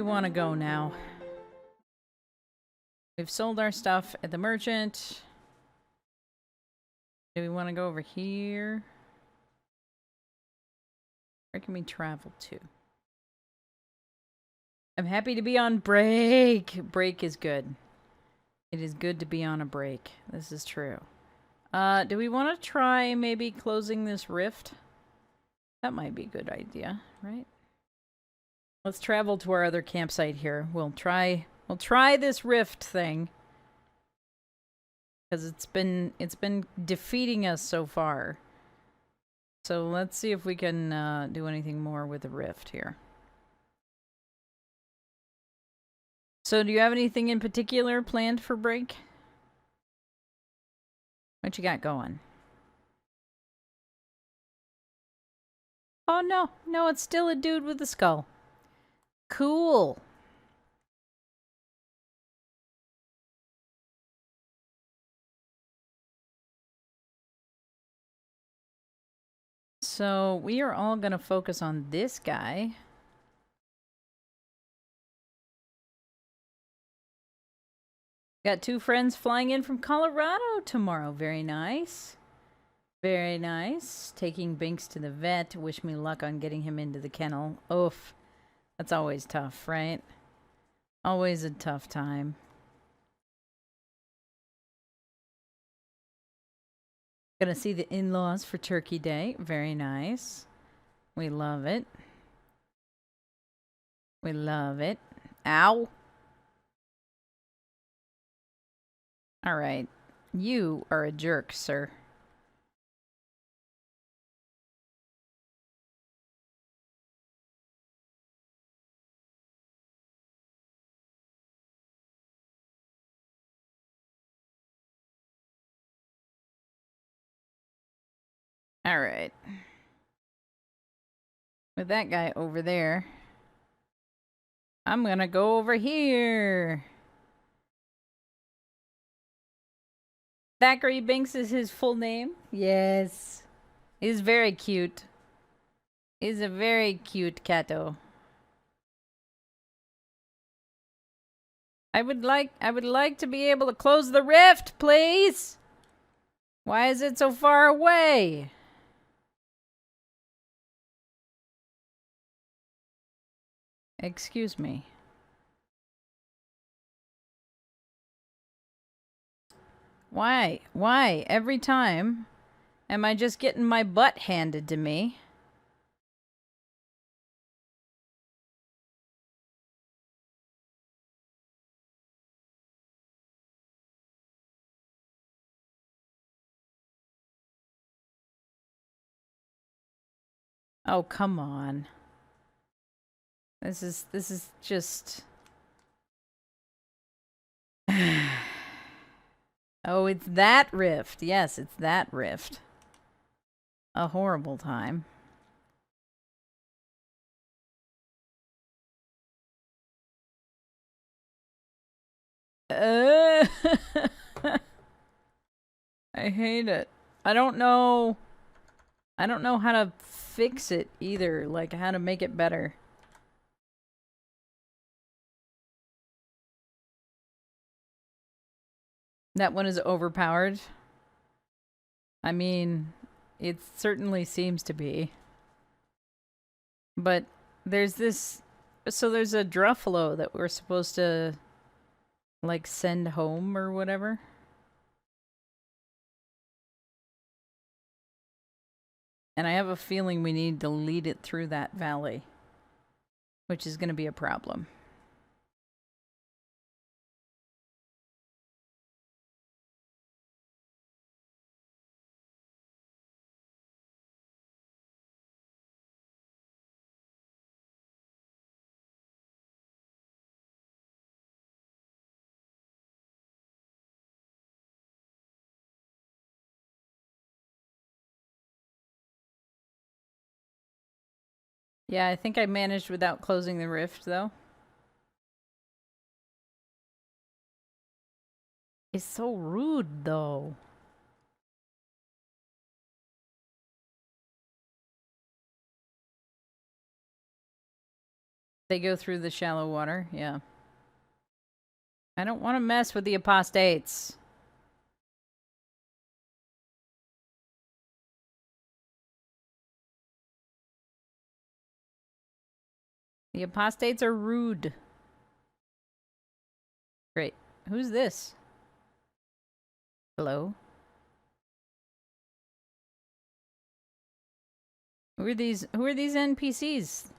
want to go now? We've sold our stuff at the merchant. Do we want to go over here? Where can we travel to? I'm happy to be on break. Break is good. It is good to be on a break. This is true. Do we want to try maybe closing this rift? That might be a good idea, right? Let's travel to our other campsite here. We'll try this rift thing. Because it's been defeating us so far. So let's see if we can do anything more with the rift here. So do you have anything in particular planned for break? What you got going? Oh no, no, it's still a dude with a skull. Cool. So we are all gonna focus on this guy. Got 2 friends flying in from Colorado tomorrow. Very nice. Very nice. Taking Binks to the vet. Wish me luck on getting him into the kennel. Oof. That's always tough, right? Always a tough time. Gonna see the in-laws for Turkey Day. Very nice. We love it. We love it. Ow. All right. You are a jerk, sir. All right. With that guy over there, I'm gonna go over here. Thackeray Binks is his full name. Yes. He's very cute. He's a very cute catto. I would like to be able to close the rift, please. Why is it so far away? Excuse me. Why? Why? Every time am I just getting my butt handed to me? Oh, come on. This is just Oh, it's that rift. Yes, it's that rift. A horrible time. I hate it. I don't know how to fix it either, like how to make it better. That one is overpowered. I mean, it certainly seems to be. But there's this... So there's a Druffalo that we're supposed to, like, send home or whatever. And I have a feeling we need to lead it through that valley. Which is going to be a problem. Yeah, I think I managed without closing the rift, though. It's so rude, though. They go through the shallow water, yeah. I don't want to mess with the apostates. The apostates are rude. Great. Who's this? Hello? Who are these NPCs?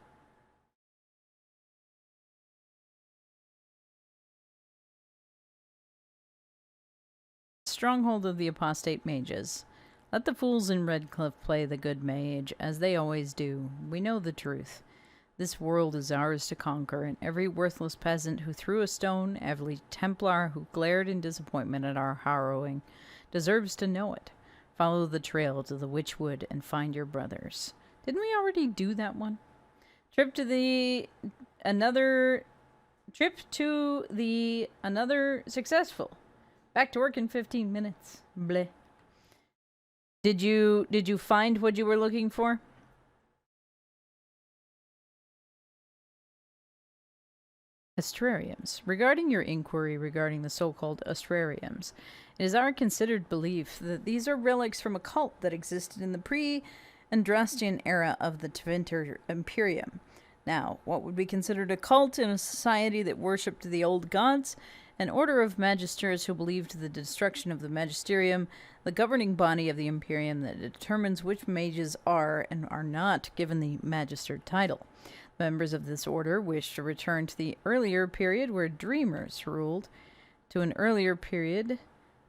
Stronghold of the apostate mages. Let the fools in Redcliffe play the good mage, as they always do. We know the truth. This world is ours to conquer, and every worthless peasant who threw a stone, every Templar who glared in disappointment at our harrowing, deserves to know it. Follow the trail to the Witchwood and find your brothers. Didn't we already do that one? Trip to the another successful. Back to work in 15 minutes. Bleh. Did you find what you were looking for? Astrariums. Regarding your inquiry regarding the so-called Astrariums, it is our considered belief that these are relics from a cult that existed in the pre-Andrastian era of the Tevinter Imperium. Now, what would be considered a cult in a society that worshipped the old gods? An order of magisters who believed the destruction of the magisterium, the governing body of the Imperium that determines which mages are and are not given the magister title. Members of this order wish to return to the earlier period where dreamers ruled, to an earlier period,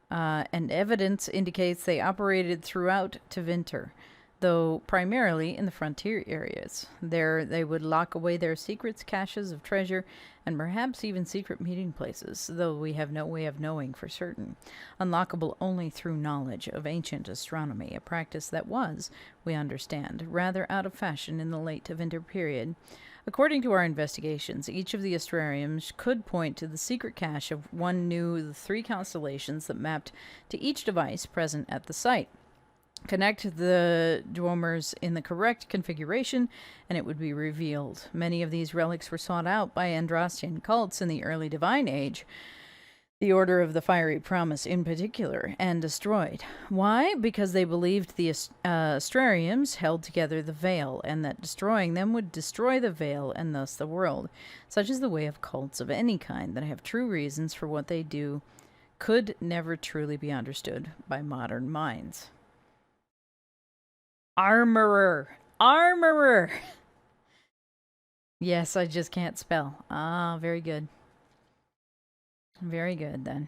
and evidence indicates they operated throughout Tevinter, though primarily in the frontier areas. There they would lock away their secrets, caches of treasure, and perhaps even secret meeting places, though we have no way of knowing for certain. Unlockable only through knowledge of ancient astronomy, a practice that was, we understand, rather out of fashion in the late Tevinter period. According to our investigations, each of the astrariums could point to the secret cache of one knew the 3 constellations that mapped to each device present at the site. Connect the Dwomers in the correct configuration, and it would be revealed. Many of these relics were sought out by Andrastian cults in the early Divine Age, the Order of the Fiery Promise in particular, and destroyed. Why? Because they believed the Astrariums held together the Veil, and that destroying them would destroy the Veil and thus the world. Such is the way of cults of any kind that have true reasons for what they do, could never truly be understood by modern minds. Armorer. Armorer. Yes, I just can't spell. Ah, very good. Very good, then.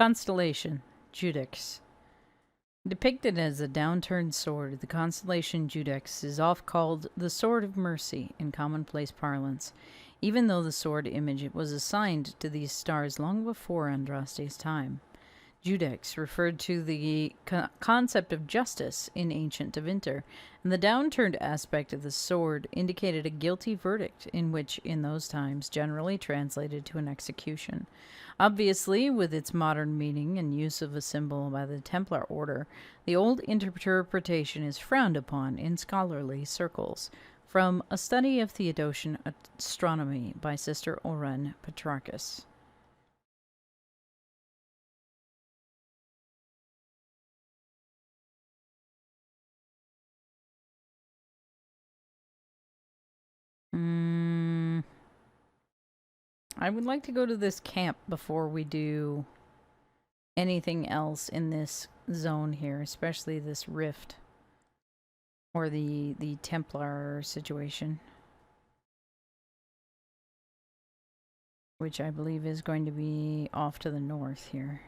Constellation. Judex. Depicted as a downturned sword, the constellation Judex is oft called the Sword of Mercy in commonplace parlance, even though the sword image was assigned to these stars long before Andraste's time. Judex referred to the concept of justice in ancient Tevinter, and the downturned aspect of the sword indicated a guilty verdict, in which, in those times, generally translated to an execution. Obviously, with its modern meaning and use of a symbol by the Templar Order, the old interpretation is frowned upon in scholarly circles. From A Study of Theodosian Astronomy by Sister Oren Petrarchus. I would like to go to this camp before we do anything else in this zone here, especially this rift or the Templar situation, which I believe is going to be off to the north here.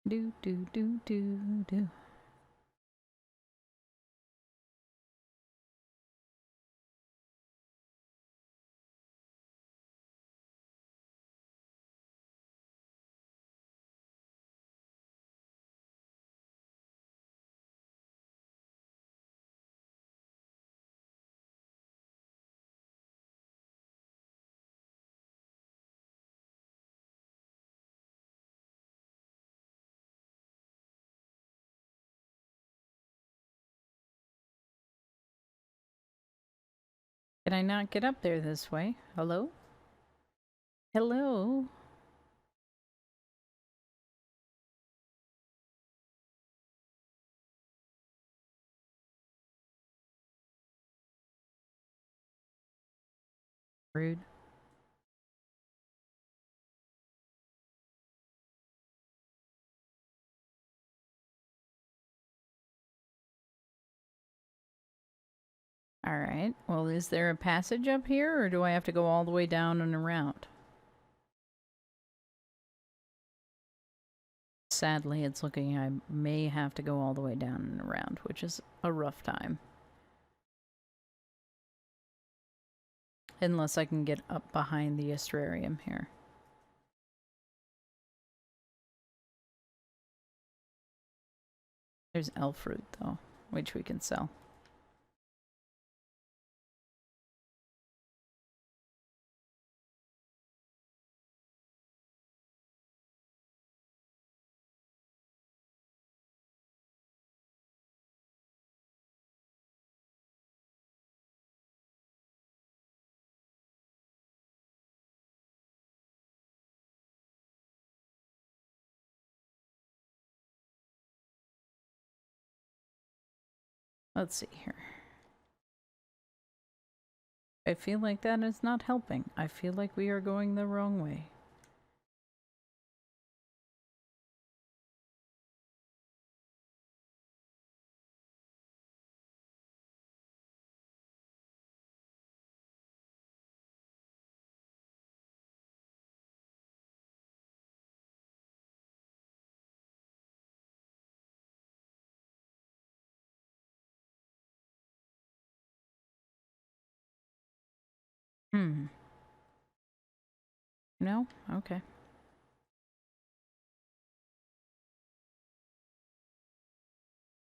Do do do do do. Can I not get up there this way? Hello? Hello? Rude. Alright, well, is there a passage up here, or do I have to go all the way down and around? Sadly, it's looking I may have to go all the way down and around, which is a rough time. Unless I can get up behind the astrarium here. There's elf fruit, though, which we can sell. Let's see here. I feel like that is not helping. I feel like we are going the wrong way. No? Okay.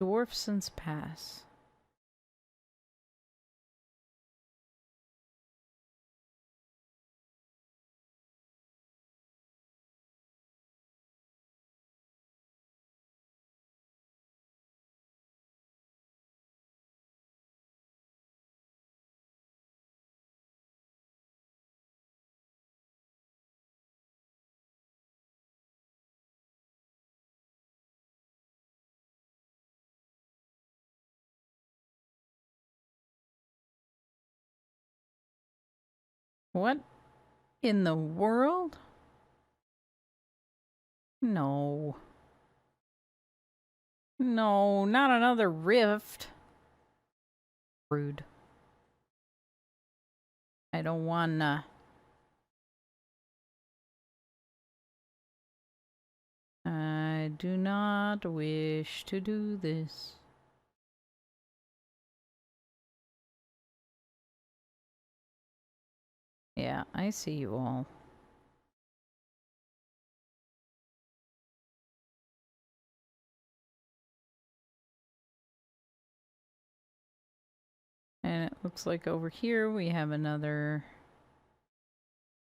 Dwarfson's Pass. What in the world? No. No, not another rift. Rude. I don't wanna. I do not wish to do this. Yeah, I see you all. And it looks like over here we have another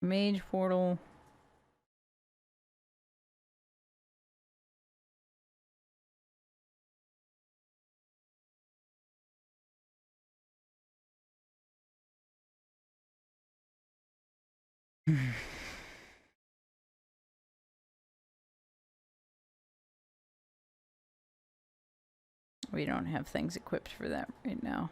mage portal. We don't have things equipped for that right now.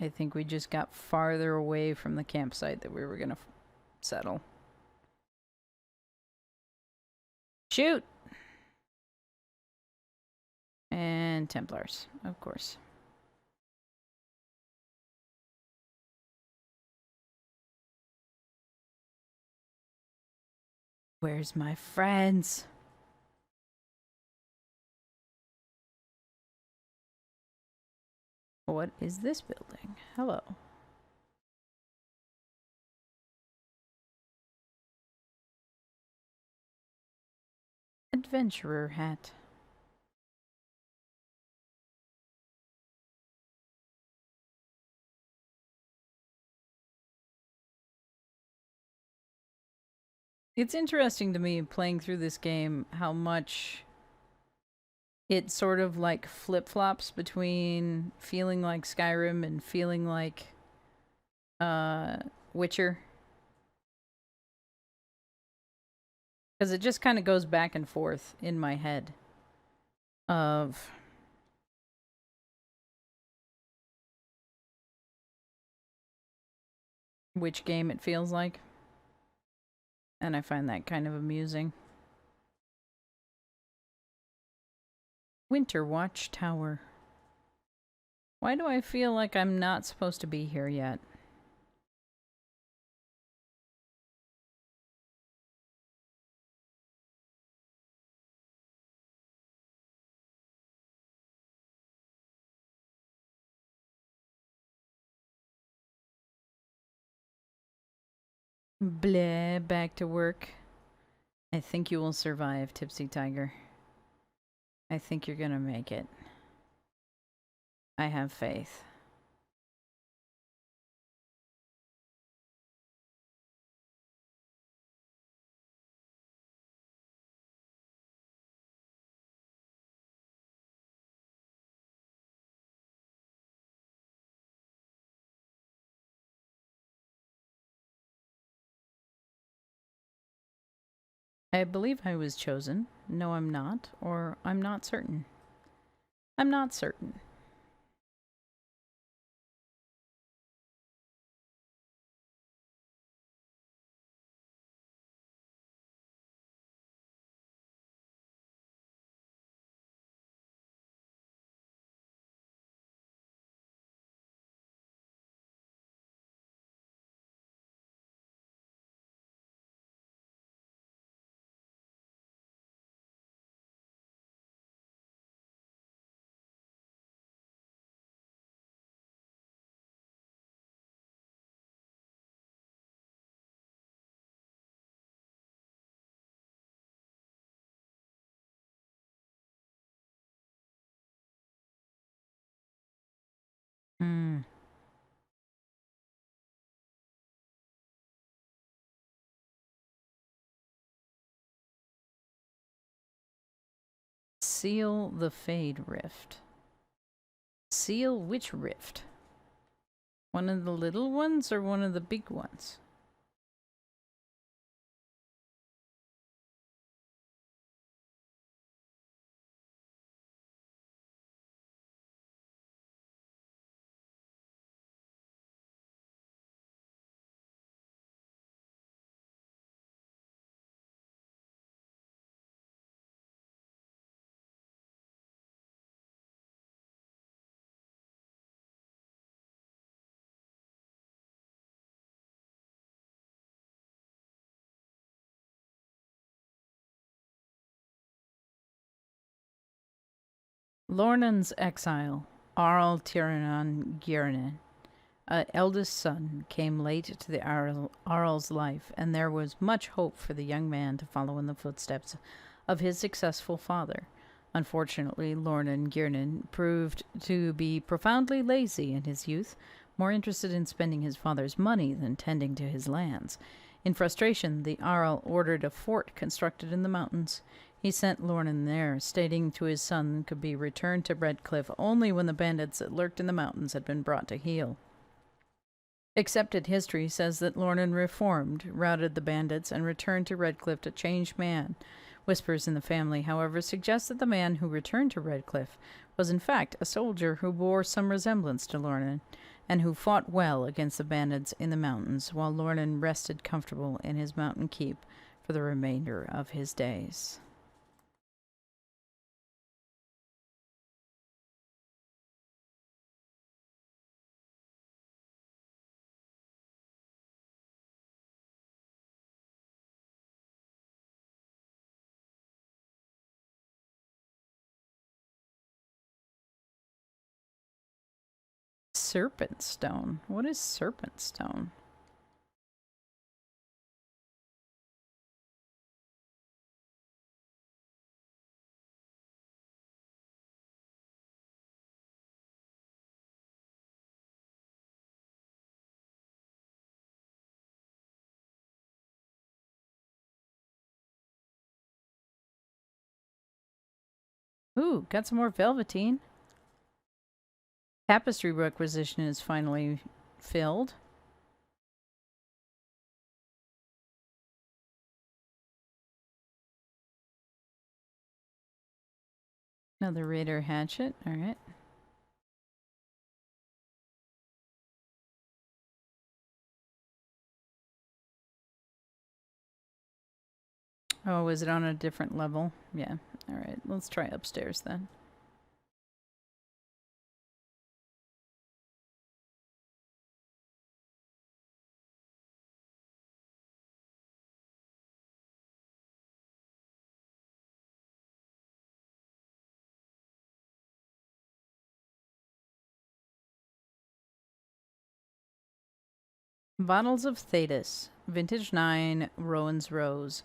I think we just got farther away from the campsite that we were gonna settle. Shoot! And Templars, of course. Where's my friends? What is this building? Hello. Adventurer hat. It's interesting to me playing through this game how much it sort of like flip-flops between feeling like Skyrim and feeling like Witcher. Because it just kind of goes back and forth in my head of which game it feels like. And I find that kind of amusing. Winter Watch Tower. Why do I feel like I'm not supposed to be here yet? Bleh, back to work. I think you will survive, Tipsy Tiger. I think you're gonna make it. I have faith. I believe I was chosen. No, I'm not. Or I'm not certain. I'm not certain. Hmm. Seal the Fade Rift. Seal which rift? One of the little ones or one of the big ones? Lornan's exile. Arl Tiranan Girnan, eldest son, came late to the Arl's life, and there was much hope for the young man to follow in the footsteps of his successful father. Unfortunately, Lornan Girnan proved to be profoundly lazy in his youth, more interested in spending his father's money than tending to his lands. In frustration, the Arl ordered a fort constructed in the mountains. He sent Lornan there, stating to his son could be returned to Redcliffe only when the bandits that lurked in the mountains had been brought to heel. Accepted history says that Lornan reformed, routed the bandits, and returned to Redcliffe a changed man. Whispers in the family, however, suggest that the man who returned to Redcliffe was in fact a soldier who bore some resemblance to Lornan, and who fought well against the bandits in the mountains, while Lornan rested comfortable in his mountain keep for the remainder of his days. Serpent stone. What is serpent stone? Ooh, got some more velveteen. Tapestry requisition is finally filled. Another raider hatchet. All right. Oh, is it on a different level? Yeah. All right. Let's try upstairs then. Bottles of Thetis. Vintage 9, Rowan's Rose.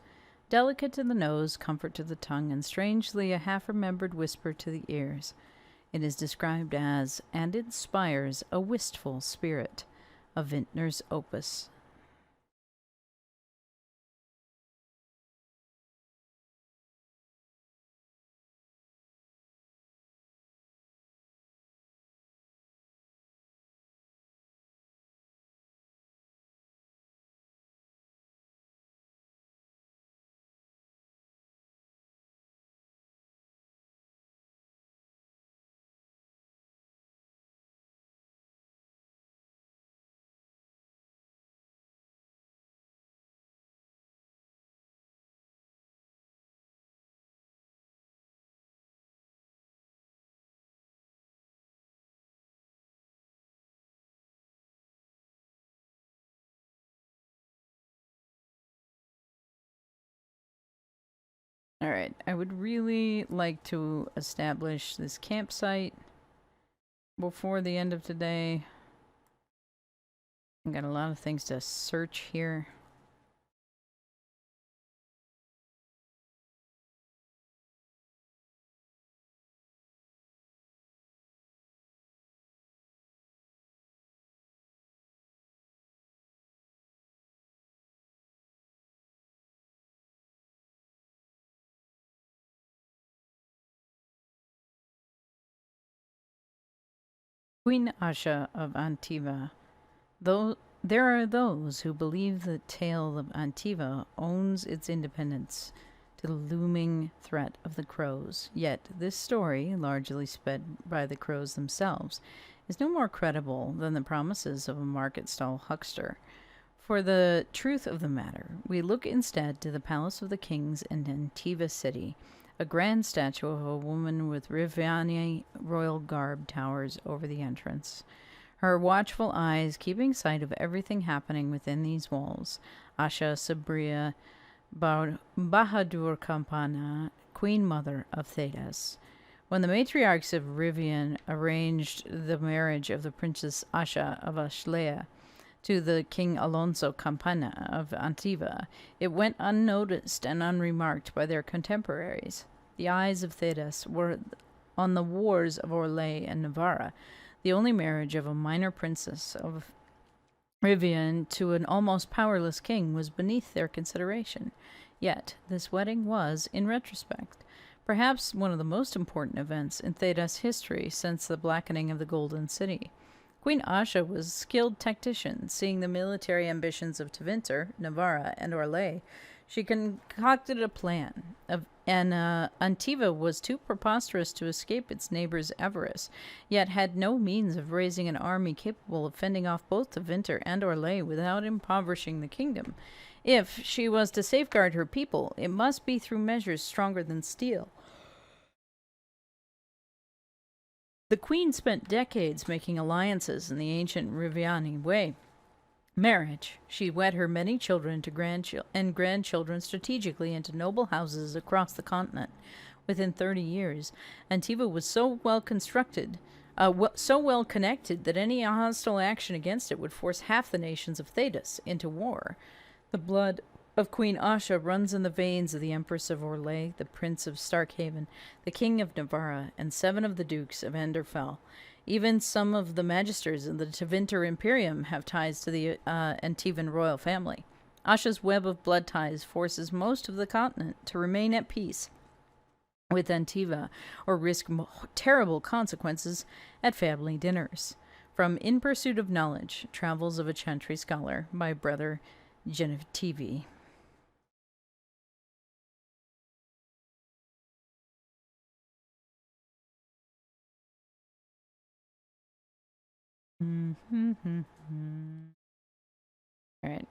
Delicate to the nose, comfort to the tongue, and strangely a half-remembered whisper to the ears. It is described as, and inspires, a wistful spirit. A vintner's opus. Alright, I would really like to establish this campsite before the end of today. I've got a lot of things to search here. Queen Asha of Antiva. Though there are those who believe the tale of Antiva owns its independence to the looming threat of the crows, yet this story, largely sped by the crows themselves, is no more credible than the promises of a market stall huckster. For the truth of the matter, we look instead to the palace of the kings in Antiva city. A grand statue of a woman with Riviani royal garb towers over the entrance, her watchful eyes keeping sight of everything happening within these walls. Asha Sabria Bahadur Campana, Queen Mother of Thedas. When the matriarchs of Rivian arranged the marriage of the Princess Asha of Ashlea to the King Alonso Campana of Antiva, it went unnoticed and unremarked by their contemporaries. The eyes of Thedas were on the wars of Orlais and Navarra. The only marriage of a minor princess of Rivian to an almost powerless king was beneath their consideration. Yet this wedding was, in retrospect, perhaps one of the most important events in Thedas history since the blackening of the Golden City. Queen Asha was a skilled tactician. Seeing the military ambitions of Tevinter, Navarra, and Orlais, she concocted a plan. Antiva was too preposterous to escape its neighbor's avarice, yet had no means of raising an army capable of fending off both Tevinter and Orlais without impoverishing the kingdom. If she was to safeguard her people, it must be through measures stronger than steel. The queen spent decades making alliances in the ancient Riviani way. Marriage. She wed her many children and grandchildren strategically into noble houses across the continent. Within 30 years, Antiva was so well constructed, so well connected that any hostile action against it would force half the nations of Thedas into war. The blood of Queen Asha runs in the veins of the Empress of Orlais, the Prince of Starkhaven, the King of Navarra, and 7 of the Dukes of Enderfell. Even some of the magisters in the Tevinter Imperium have ties to the Antivan royal family. Asha's web of blood ties forces most of the continent to remain at peace with Antiva, or risk terrible consequences at family dinners. From In Pursuit of Knowledge, Travels of a Chantry Scholar, by Brother Genetivi. All right.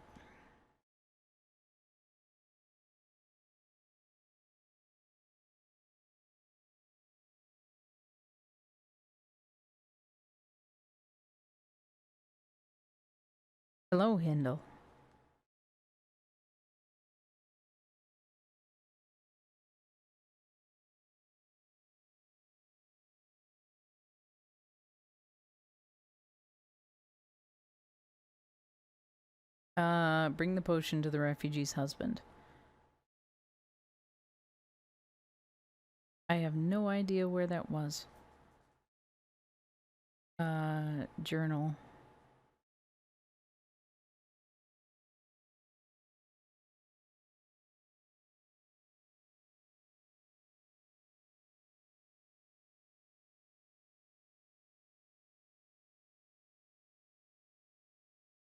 Hello, Hindle. Bring the potion to the refugee's husband. I have no idea where that was. Journal.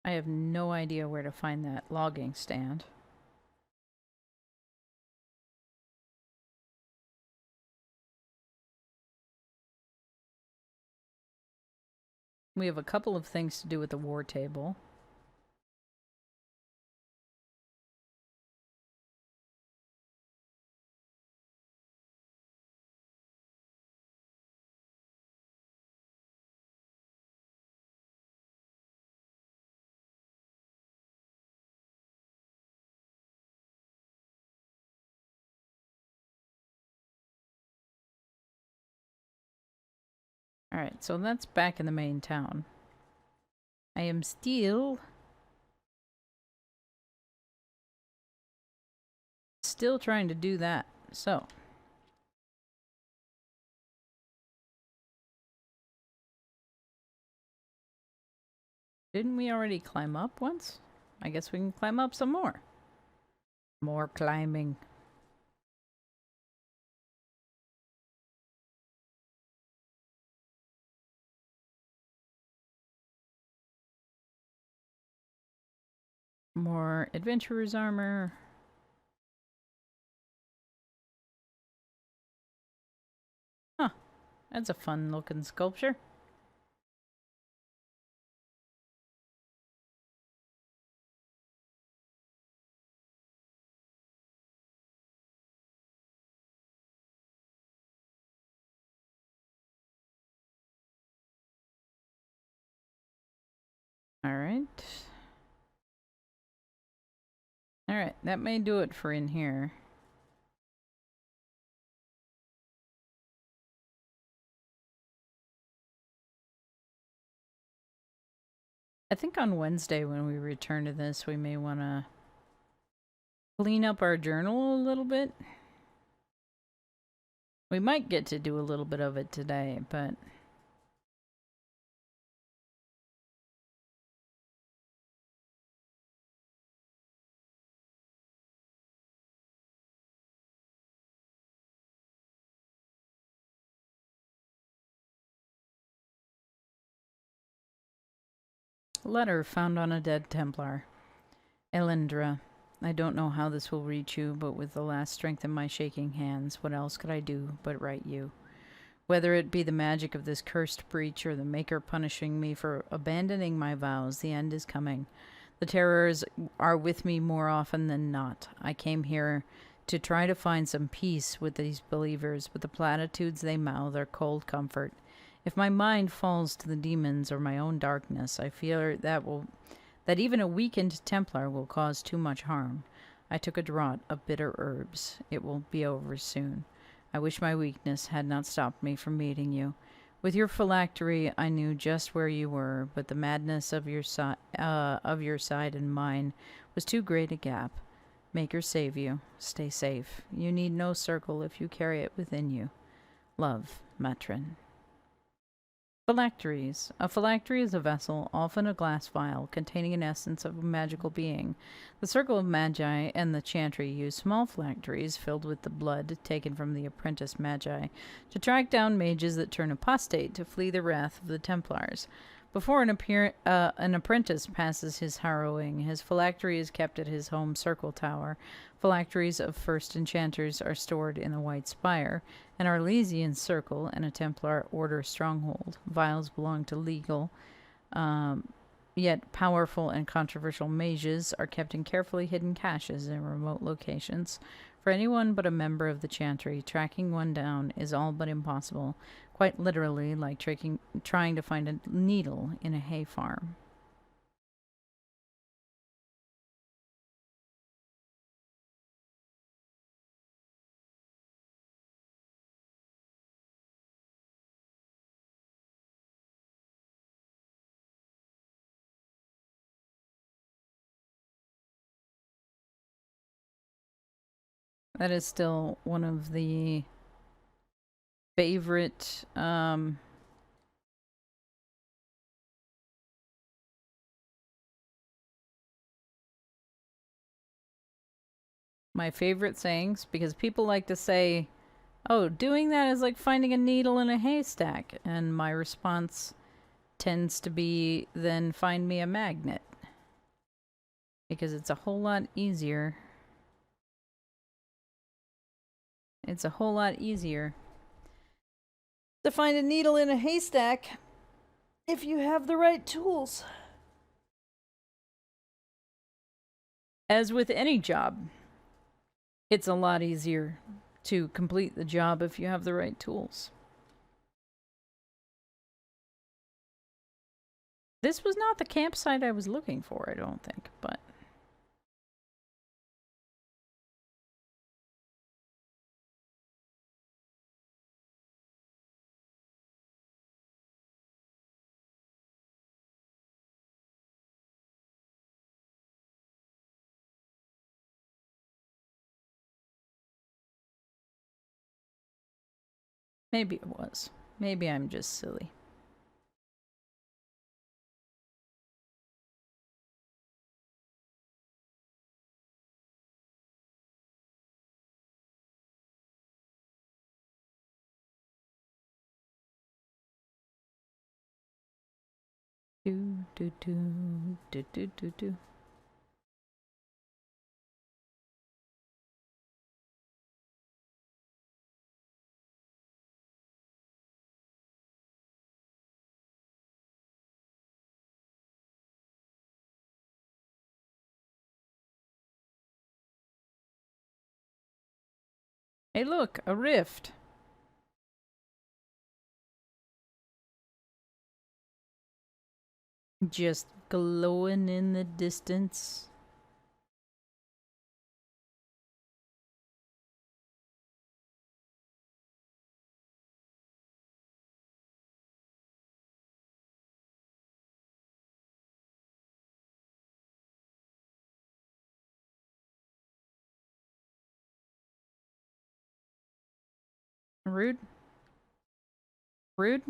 I have no idea where to find that logging stand. We have a couple of things to do with the war table. Alright, so that's back in the main town. I am still trying to do that. So didn't we already climb up once? I guess we can climb up some more. More climbing. More adventurer's armor. Huh. That's a fun looking sculpture. Alright. Alright, that may do it for in here. I think on Wednesday when we return to this, we may want to clean up our journal a little bit. We might get to do a little bit of it today, but... Letter found on a dead Templar. Elendra, I don't know how this will reach you, but with the last strength in my shaking hands, what else could I do but write you? Whether it be the magic of this cursed breach or the Maker punishing me for abandoning my vows, the end is coming. The terrors are with me more often than not. I came here to try to find some peace with these believers, but the platitudes they mouth are cold comfort. If my mind falls to the demons or my own darkness, I fear that even a weakened Templar will cause too much harm. I took a draught of bitter herbs. It will be over soon. I wish my weakness had not stopped me from meeting you. With your phylactery, I knew just where you were, but the madness of your side and mine was too great a gap. Maker save you. Stay safe. You need no circle if you carry it within you. Love, Matrin. Phylacteries. A phylactery is a vessel, often a glass vial, containing an essence of a magical being. The Circle of Magi and the Chantry use small phylacteries filled with the blood taken from the apprentice Magi to track down mages that turn apostate to flee the wrath of the Templars. Before an apprentice passes his harrowing, his phylactery is kept at his home circle tower. Phylacteries of first enchanters are stored in the White Spire, an Arlesian circle, and a Templar order stronghold. Vials belong to legal, yet powerful and controversial mages are kept in carefully hidden caches in remote locations. For anyone but a member of the Chantry, tracking one down is all but impossible, quite literally like trying to find a needle in a hay farm. That is still one of the favorite my favorite sayings, because people like to say, oh, doing that is like finding a needle in a haystack, and my response tends to be, then find me a magnet, because it's a whole lot easier. It's a whole lot easier to find a needle in a haystack if you have the right tools. As with any job, it's a lot easier to complete the job if you have the right tools. This was not the campsite I was looking for, I don't think, but... maybe it was. Maybe I'm just silly. Do, do, do, do, do, do, do. Hey, look, a rift. Just glowing in the distance. Rude. Rude.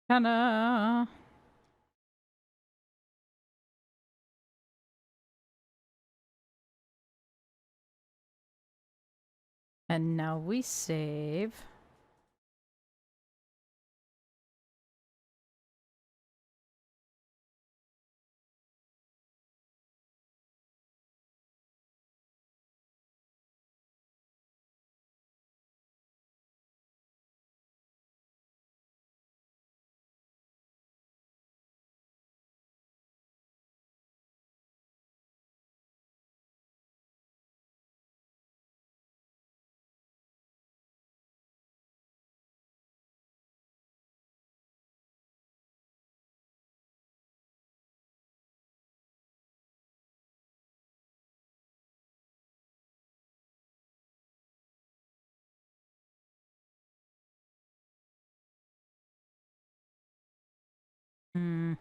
Ta-da! And now we save. Hmm.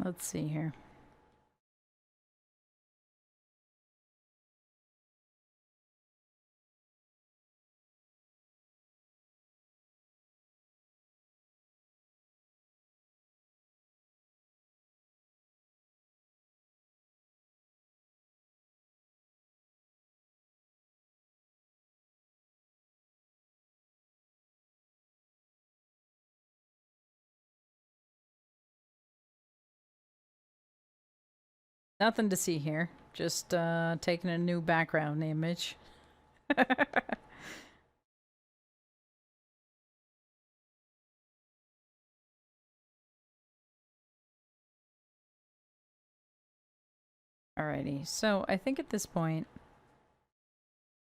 Let's see here. Nothing to see here. Just taking a new background image. Alrighty, so I think at this point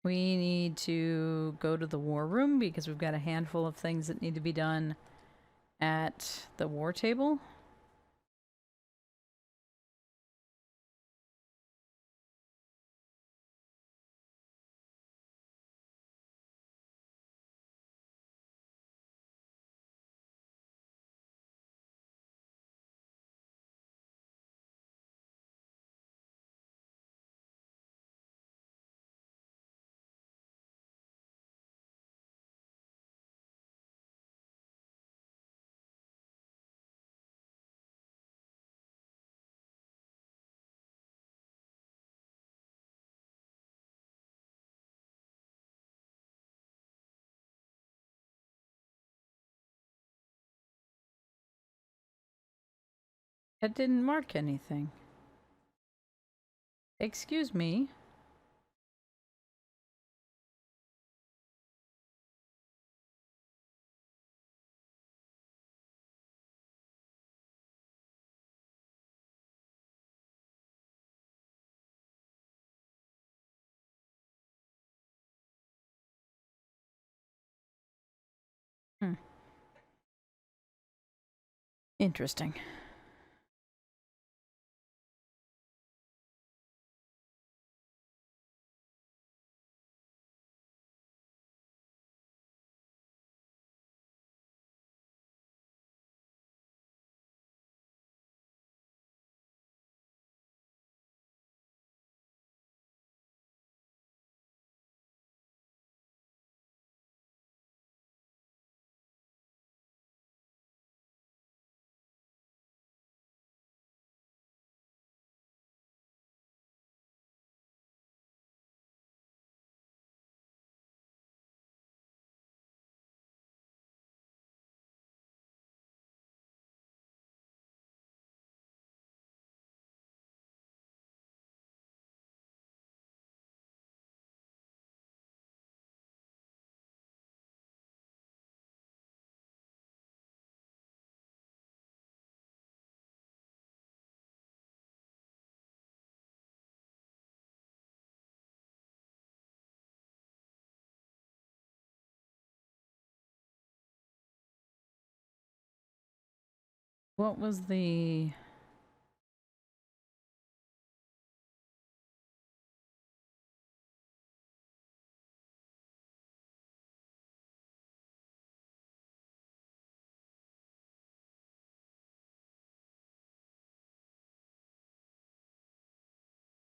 we need to go to the war room because we've got a handful of things that need to be done at the war table. It didn't mark anything. Excuse me. Hmm. Interesting. What was the...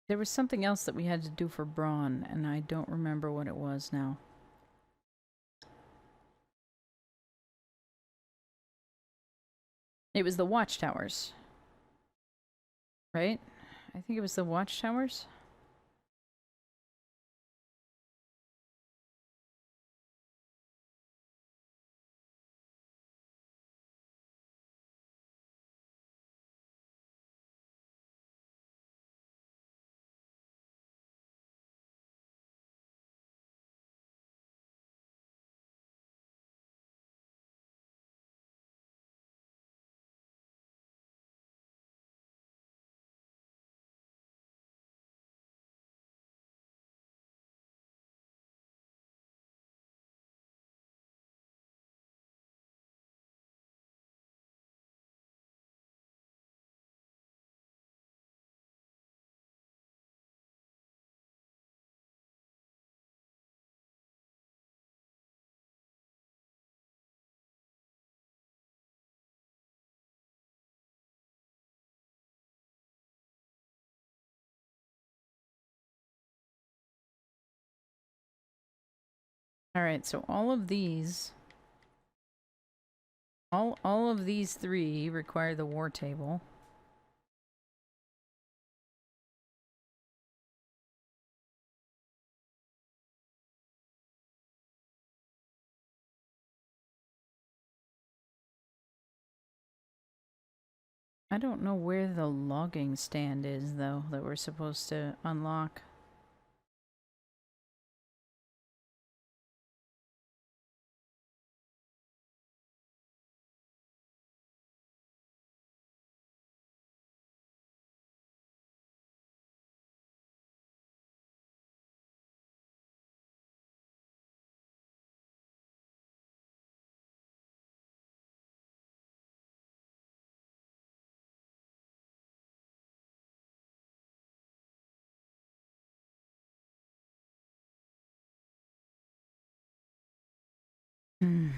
There was something else that we had to do for Braun, and I don't remember what it was now. It was the watchtowers. Right? I think it was the watchtowers. Alright, so all of these... All of these three require the war table. I don't know where the logging stand is, though, that we're supposed to unlock. Hmm.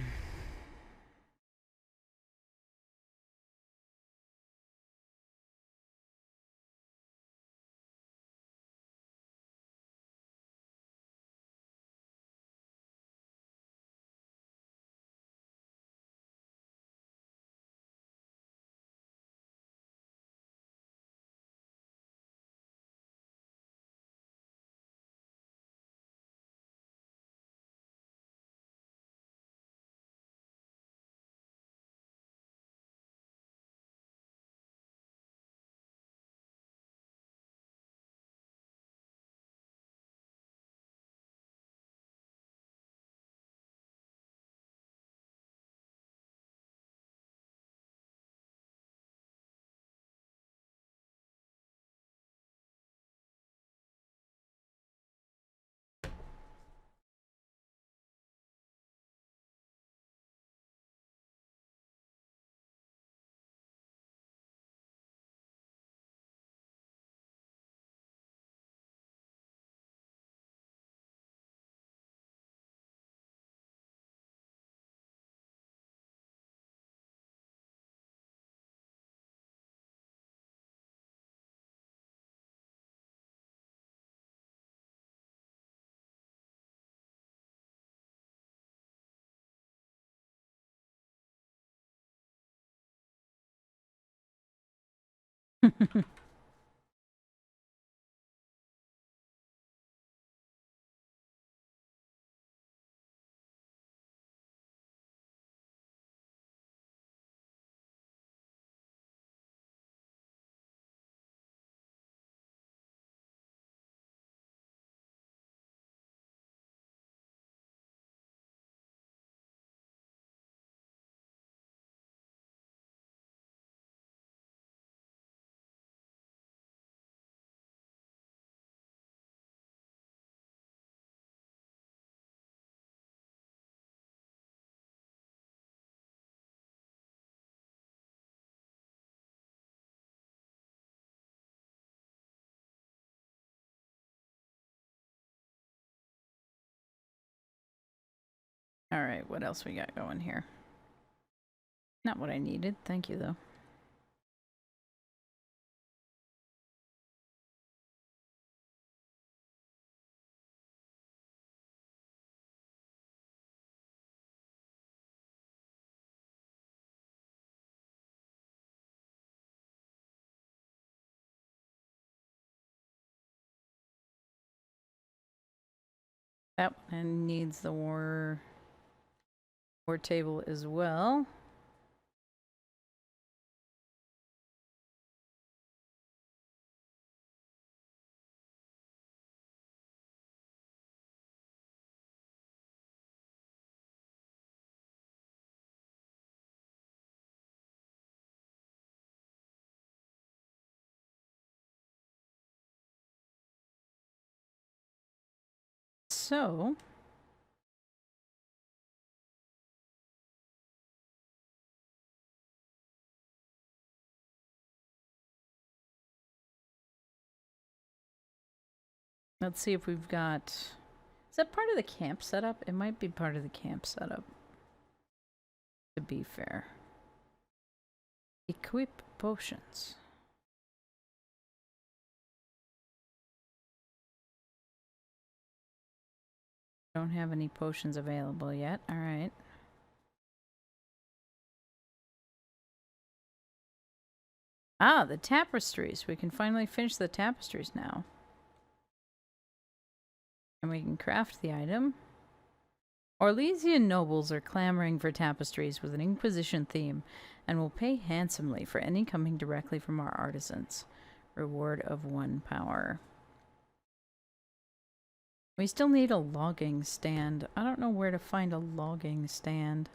Alright, what else we got going here? Not what I needed, thank you though. That one needs the war table as well. So, let's see if we've got... Is that part of the camp setup? It might be part of the camp setup, to be fair. Equip potions. Don't have any potions available yet. Alright. Ah, the tapestries. We can finally finish the tapestries now. And we can craft the item. Orlesian nobles are clamoring for tapestries with an Inquisition theme and will pay handsomely for any coming directly from our artisans. Reward of 1 power. We still need a logging stand. I don't know where to find a logging stand.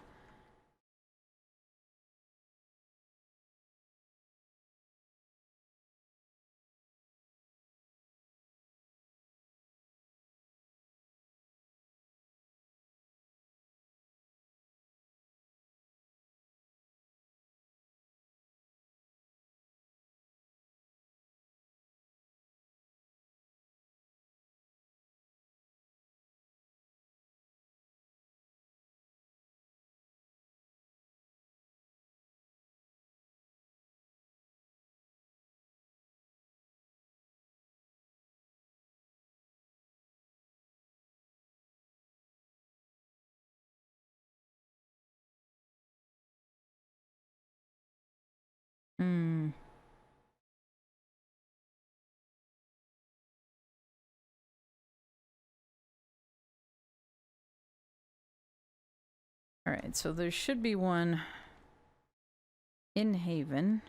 Hmm. Alright, so there should be one in Haven.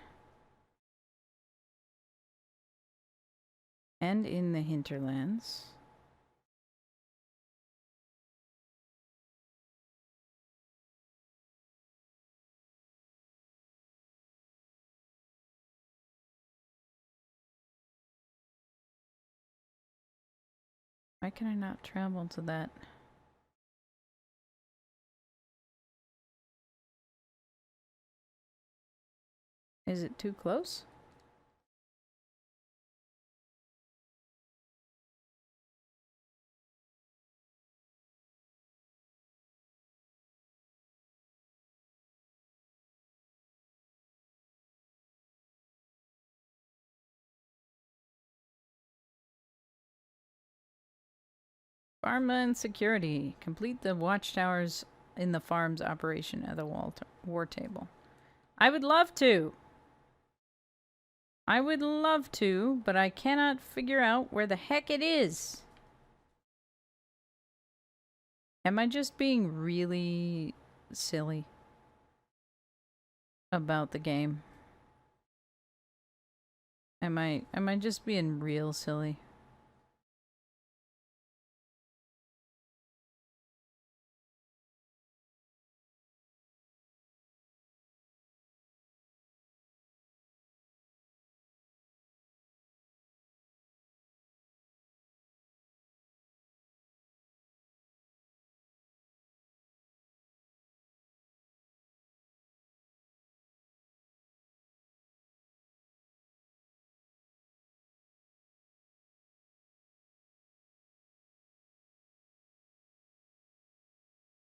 And in the hinterlands. Why can I not travel to that? Is it too close? Farmland security. Complete the watchtowers in the farm's operation at the war table. I would love to. I would love to, but I cannot figure out where the heck it is. Am I just being really silly about the game? Am I just being real silly?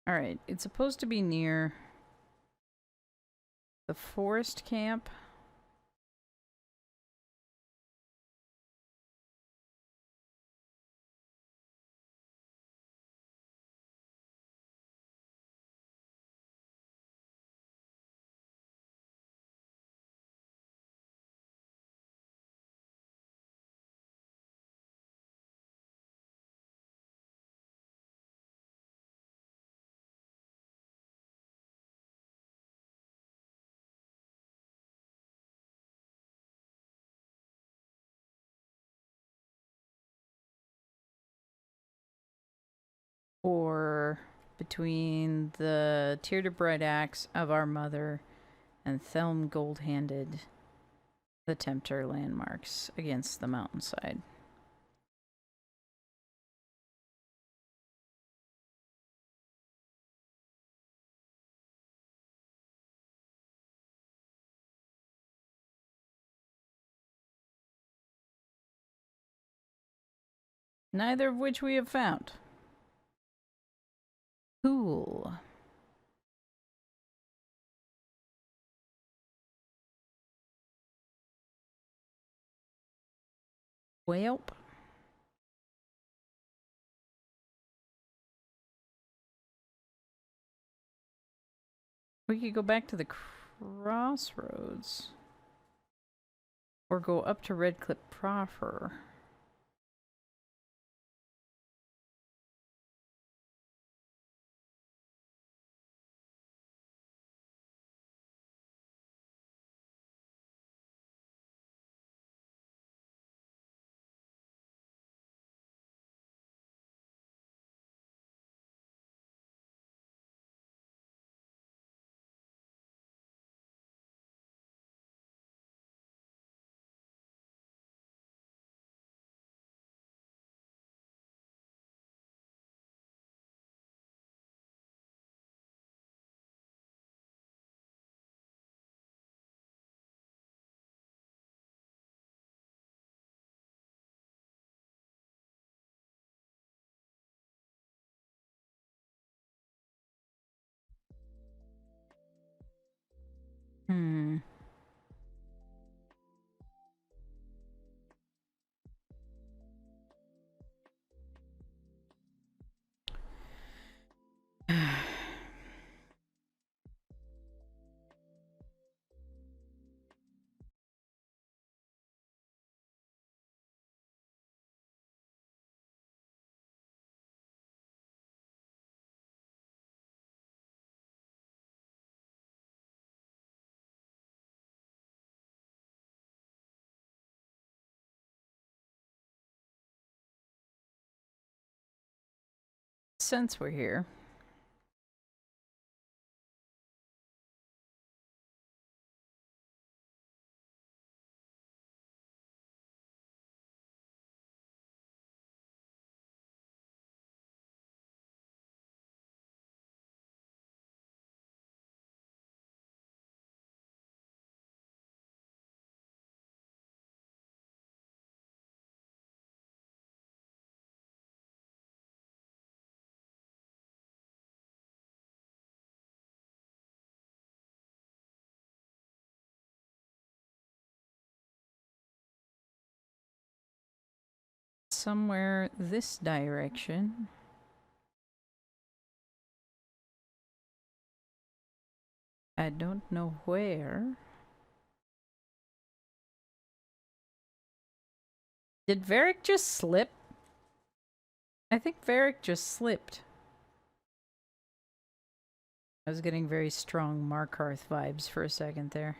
Alright, it's supposed to be near the forest camp. Or between the Tear Bright Axe of our mother and Thelm Gold-Handed, the Tempter landmarks against the mountainside. Neither of which we have found. Cool. Welp. We could go back to the crossroads. Or go up to Red Cliff proper. Hmm. Since we're here. Somewhere this direction. I don't know where. Did Varric just slip? I think Varric just slipped. I was getting very strong Markarth vibes for a second there.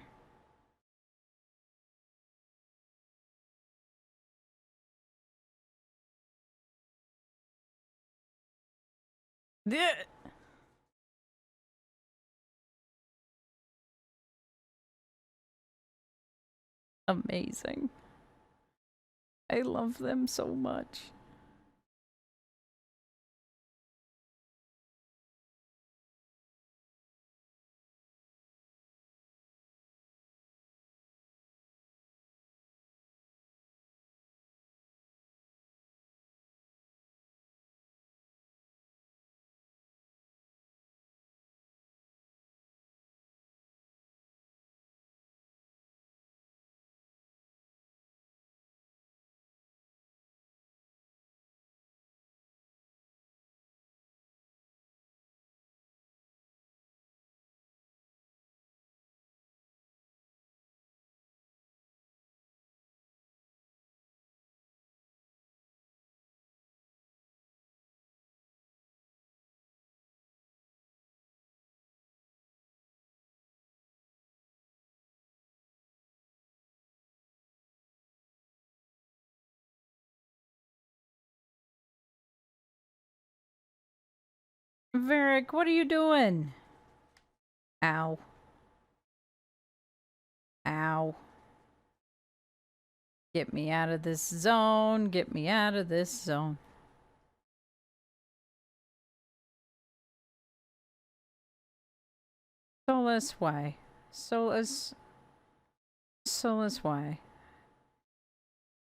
Amazing. I love them so much. Varric, what are you doing? Ow. Ow. Get me out of this zone. Get me out of this zone. Solus, why? Solus, why?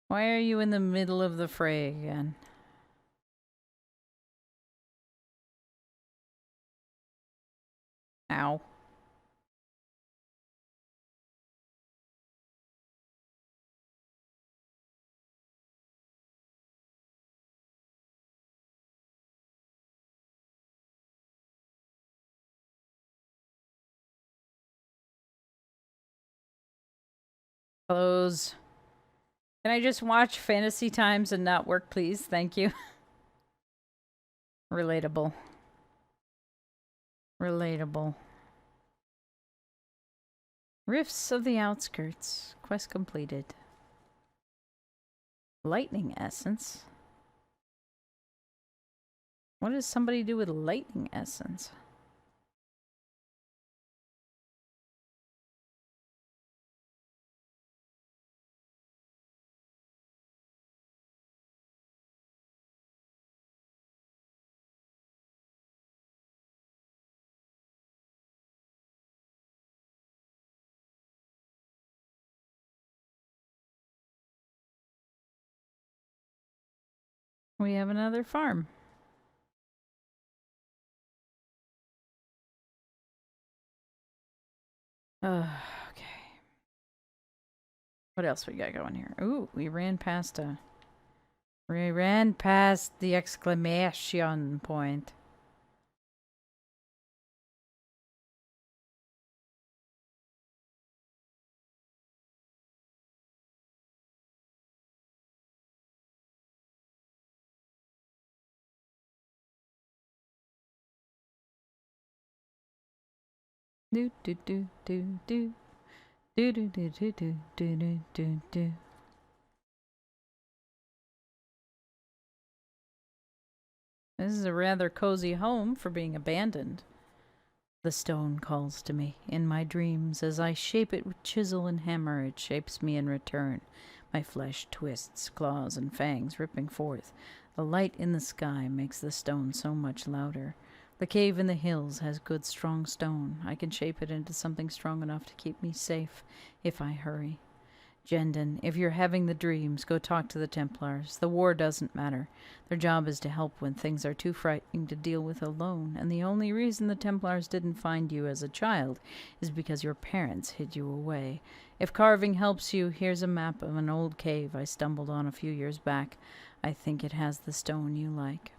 Why are you in the middle of the fray again? Ow. Close. Can I just watch Fantasy Times and not work, please? Thank you. Relatable. Relatable. Rifts of the Outskirts. Quest completed. Lightning Essence? What does somebody do with lightning essence? We have another farm. Okay. What else we got going here? Ooh, we ran past the exclamation point. Do do do do do do do do do do do do do. This is a rather cozy home for being abandoned. The stone calls to me in my dreams. As I shape it with chisel and hammer, it shapes me in return. My flesh twists, claws and fangs ripping forth. The light in the sky makes the stone so much louder. The cave in the hills has good strong stone. I can shape it into something strong enough to keep me safe if I hurry. Jendon, if you're having the dreams, go talk to the Templars. The war doesn't matter. Their job is to help when things are too frightening to deal with alone, and the only reason the Templars didn't find you as a child is because your parents hid you away. If carving helps you, here's a map of an old cave I stumbled on a few years back. I think it has the stone you like.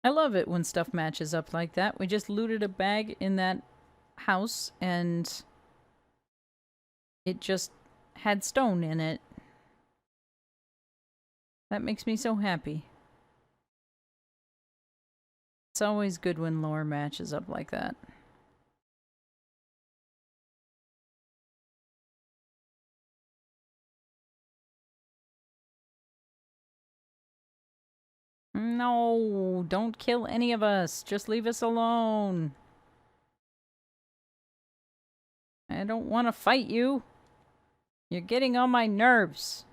I love it when stuff matches up like that. We just looted a bag in that house and it just had stone in it. That makes me so happy. It's always good when lore matches up like that. No, don't kill any of us. Just leave us alone. I don't want to fight you. You're getting on my nerves.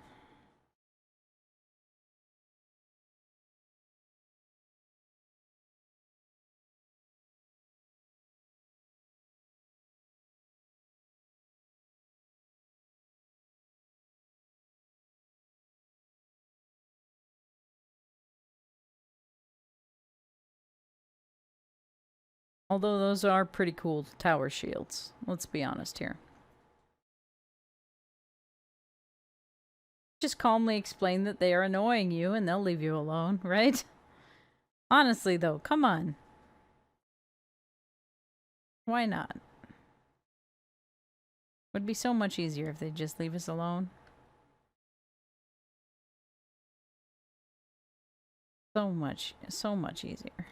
Although those are pretty cool tower shields. Let's be honest here. Just calmly explain that they are annoying you and they'll leave you alone, right? Honestly, though, come on. Why not? Would be so much easier if they'd just leave us alone. So much easier.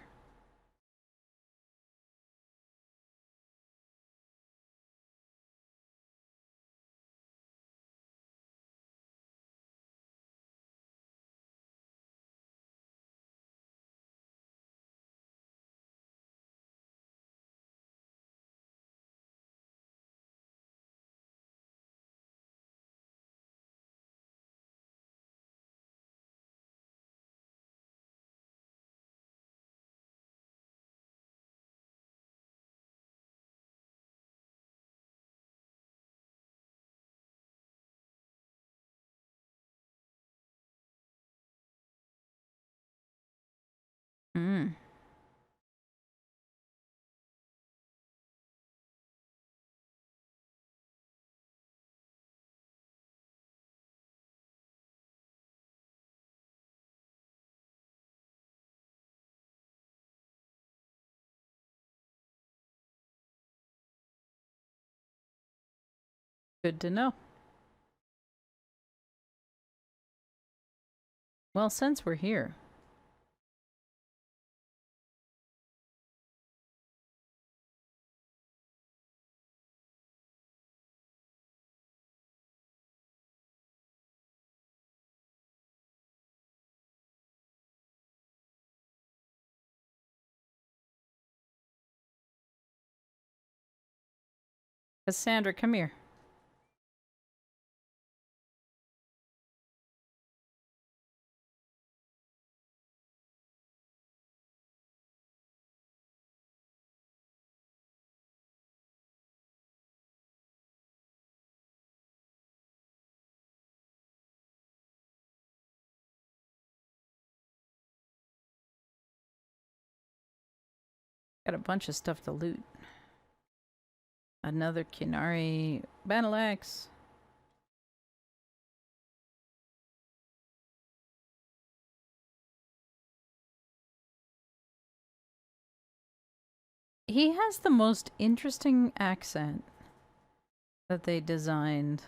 Hmm. Good to know. Well, since we're here... Cassandra, come here. Got a bunch of stuff to loot. Another Kinari battle axe. He has the most interesting accent that they designed.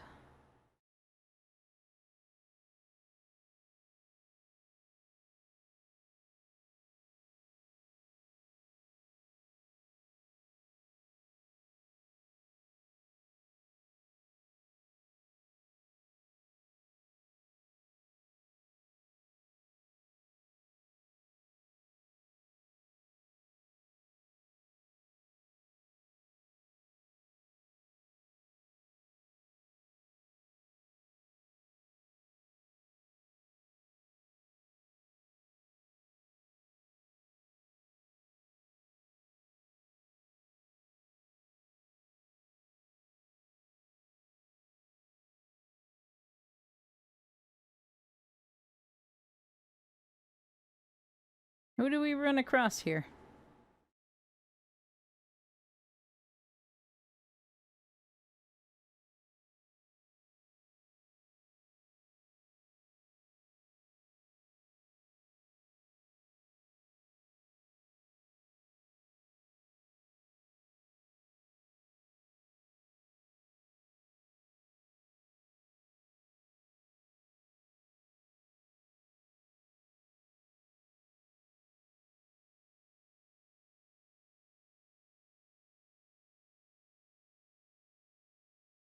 Who do we run across here?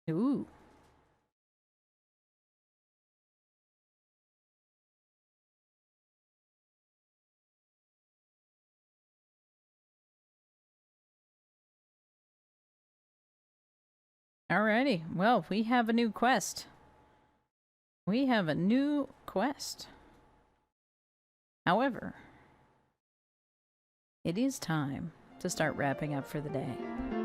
Ooh. Alrighty. Well, we have a new quest. We have a new quest. However, it is time to start wrapping up for the day.